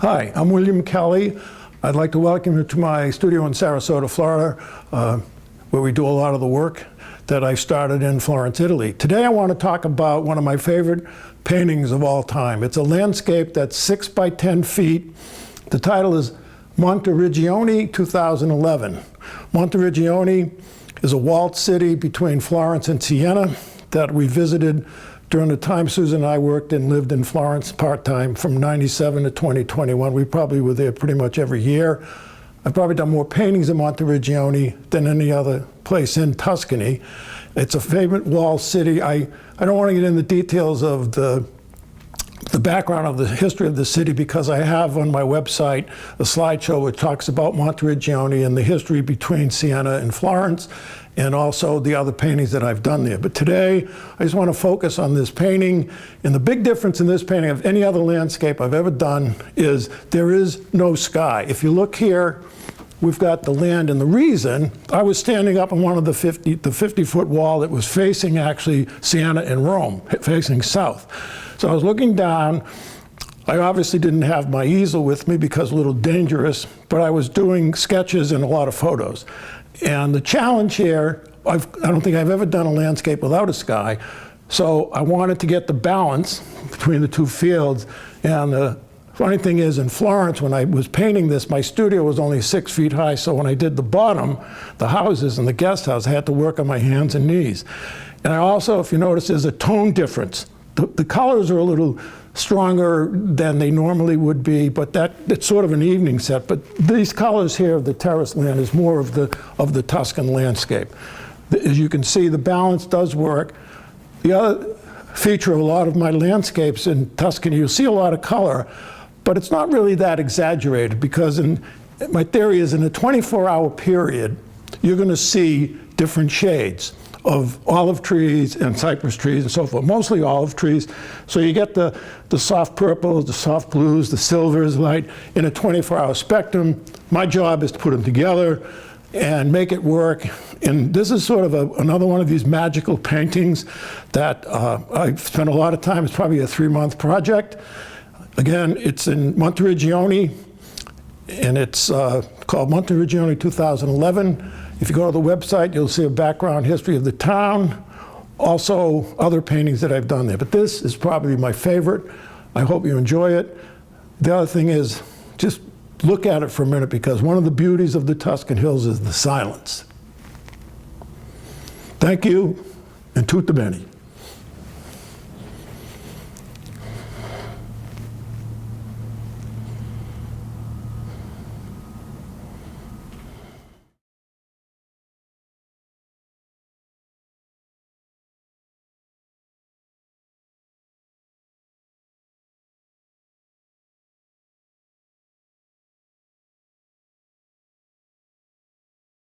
Hi, I'm William Kelly. I'd like to welcome you to my studio in Sarasota, Florida, where we do a lot of the work that I started in Florence, Italy. Today I want to talk about one of my favorite paintings of all time. It's a landscape that's 6 by 10 feet. The title is Monteriggioni 2011. Monteriggioni is a walled city between Florence and Siena that we visited during the time Susan and I worked and lived in Florence part-time from '97 to 2021. We probably were there pretty much every year. I've probably done more paintings in Monteriggioni than any other place in Tuscany. It's a favorite walled city. I don't want to get into the details of the background of the history of the city because I have on my website a slideshow which talks about Monteriggioni and the history between Siena and Florence, and also the other paintings that I've done there. But today, I just want to focus on this painting. And the big difference in this painting of any other landscape I've ever done is there is no sky. If you look here, we've got the land, and the reason, I was standing up on one of the 50-foot wall that was facing actually Siena and Rome, facing south. So I was looking down. I obviously didn't have my easel with me because a little dangerous, but I was doing sketches and a lot of photos. And the challenge here, I don't think I've ever done a landscape without a sky, so I wanted to get the balance between the two fields. And the funny thing is, in Florence, when I was painting this, my studio was only 6 feet high, so when I did the bottom, the houses and the guest house, I had to work on my hands and knees. And I also, if you notice, there's a tone difference. The colors are a little stronger than they normally would be, but it's sort of an evening set. But these colors here of the terrace land is more of the Tuscan landscape. As you can see, the balance does work. The other feature of a lot of my landscapes in Tuscany, you'll see a lot of color, but it's not really that exaggerated because my theory is in a 24-hour period, you're going to see different shades of olive trees and cypress trees and so forth, mostly olive trees. So you get the soft purples, the soft blues, the silvers, light, in a 24-hour spectrum. My job is to put them together and make it work. And this is sort of another one of these magical paintings that I've spent a lot of time. It's probably a 3-month project. Again, it's in Monteriggioni, and it's called Monteriggioni 2011. If you go to the website, you'll see a background history of the town, also other paintings that I've done there. But this is probably my favorite. I hope you enjoy it. The other thing is, just look at it for a minute, because one of the beauties of the Tuscan hills is the silence. Thank you, and tutto bene.